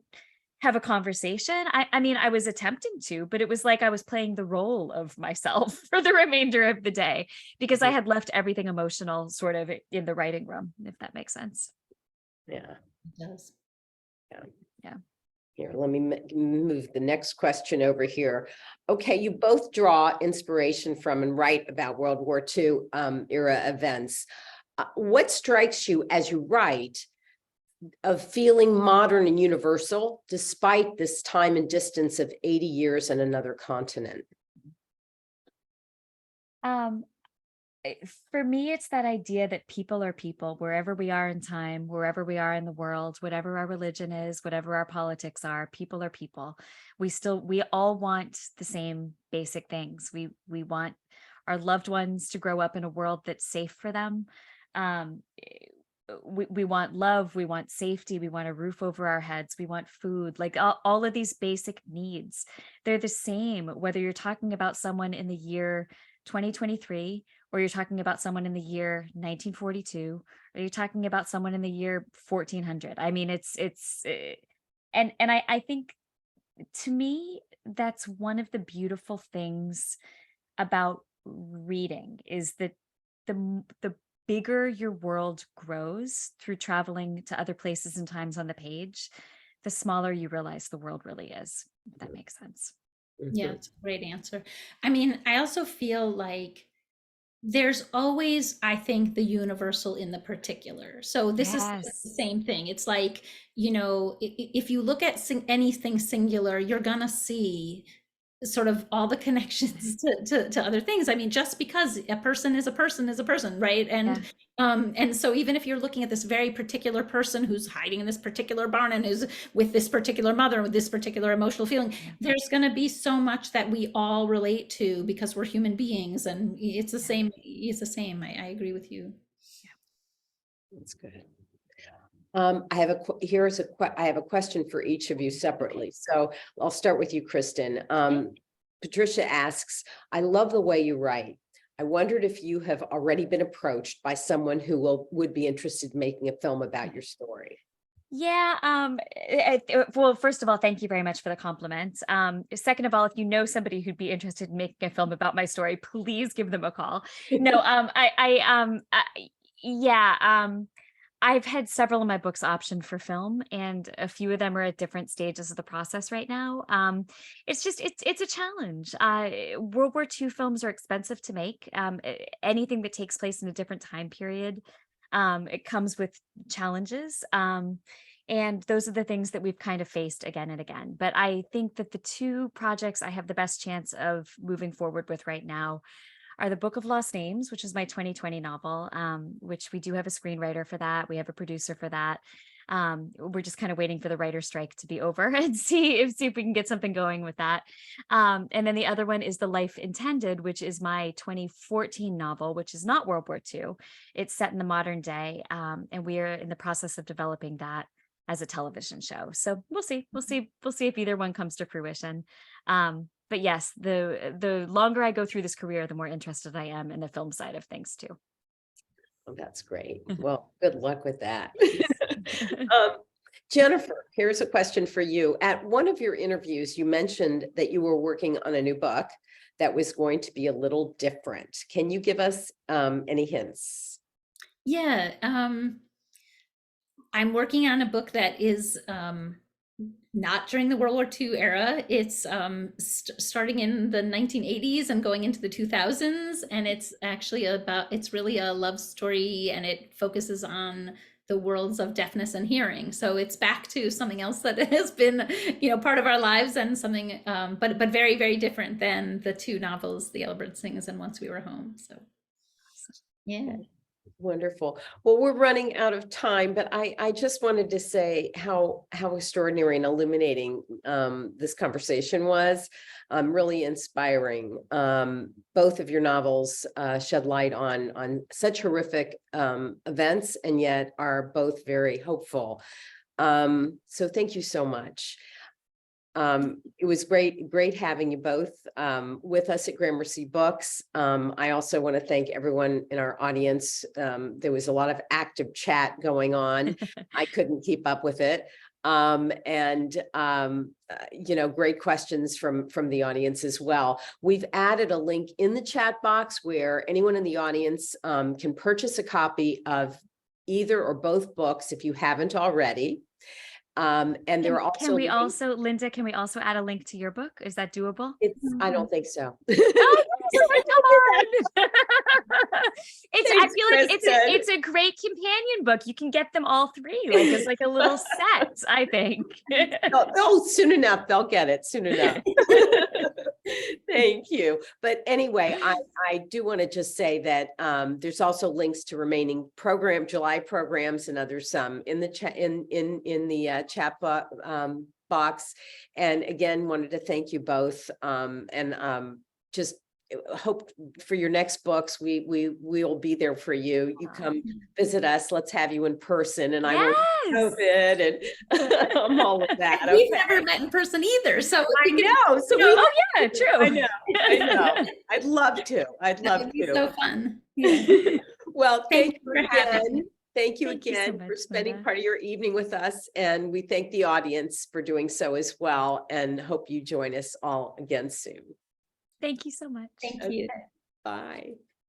have a conversation. I mean, I was attempting to, but it was like I was playing the role of myself for the remainder of the day because I had left everything emotional sort of in the writing room, if that makes sense. Yeah. It does. Yeah. Here, let me move the next question over here. Okay, you both draw inspiration from and write about World War II era events. What strikes you as you write of feeling modern and universal despite this time and distance of 80 years in another continent? For me, it's that idea that people are people wherever we are in time, wherever we are in the world, whatever our religion is, whatever our politics are, people are people. We all want the same basic things. We want our loved ones to grow up in a world that's safe for them. We want love, we want safety, we want a roof over our heads, we want food, like all of these basic needs. They're the same, whether you're talking about someone in the year 2023, or you're talking about someone in the year 1942, or you're talking about someone in the year 1400. I mean, and I think, to me, that's one of the beautiful things about reading, is that the bigger your world grows through traveling to other places and times on the page, the smaller you realize the world really is, if that makes sense. Yeah, it's a great answer. I mean, I also feel like there's always, I think, the universal in the particular. So this is the Yes. same thing. It's like, if you look at anything singular, you're gonna see sort of all the connections to other things. I mean, just because a person is a person is a person, right? Yeah. And so even if you're looking at this very particular person who's hiding in this particular barn and is with this particular mother with this particular emotional feeling, there's going to be so much that we all relate to because we're human beings, and it's the same. It's the same. I agree with you. That's good. I have a question for each of you separately. So I'll start with you, Kristin. Patricia asks, I love the way you write. I wondered if you have already been approached by someone who would be interested in making a film about your story. Yeah. Well, first of all, thank you very much for the compliments. Second of all, if you know somebody who'd be interested in making a film about my story, please give them a call. No, I've had several of my books optioned for film, and a few of them are at different stages of the process right now. It's a challenge. World War II films are expensive to make. Anything that takes place in a different time period, it comes with challenges. And those are the things that we've kind of faced again and again. But I think that the two projects I have the best chance of moving forward with right now are The Book of Lost Names, which is my 2020 novel, which we do have a screenwriter for that. We have a producer for that. We're just kind of waiting for the writer's strike to be over and see if we can get something going with that. And then the other one is The Life Intended, which is my 2014 novel, which is not World War II. It's set in the modern day, and we are in the process of developing that as a television show. So we'll see if either one comes to fruition. But yes, the longer I go through this career, the more interested I am in the film side of things too. Oh, that's great. Well, good luck with that. Jennifer, here's a question for you. At one of your interviews, you mentioned that you were working on a new book that was going to be a little different. Can you give us any hints? Yeah, I'm working on a book that is not during the World War II era. It's starting in the 1980s and going into the 2000s. And it's actually it's really a love story, and it focuses on the worlds of deafness and hearing. So it's back to something else that has been, you know, part of our lives, and something, but very, very different than the two novels, The Yellowbird Sings and Once We Were Home. So yeah. Wonderful. Well, we're running out of time, but I just wanted to say how extraordinary and illuminating this conversation was. Really inspiring. Both of your novels shed light on such horrific events, and yet are both very hopeful. So thank you so much. It was great having you both with us at Gramercy Books. I also want to thank everyone in our audience. There was a lot of active chat going on. I couldn't keep up with it. You know, great questions from the audience as well. We've added a link in the chat box where anyone in the audience can purchase a copy of either or both books if you haven't already. And there are also, Linda, can we also add a link to your book? Is that doable? I don't think so. Oh, come on. I feel like it's a great companion book. You can get them all three, like it's like a little set, I think. Soon enough, they'll get it soon enough. Thank you. But anyway, I do want to just say that there's also links to remaining July programs and others in the chat in the chat box. And again, wanted to thank you both, and just hope for your next books. We will be there for you. You come visit us. Let's have you in person, and I won't COVID and all of that. We've never met in person either, so I know. So oh yeah, true. I know. I'd love to. I'd love to. Be so fun. Yeah. Well, thank you for having again. me. Thank you Thank you so again much, for spending Linda. part of your evening with us, and we thank the audience for doing so as well, and hope you join us all again soon. Thank you so much. Thank you. Bye.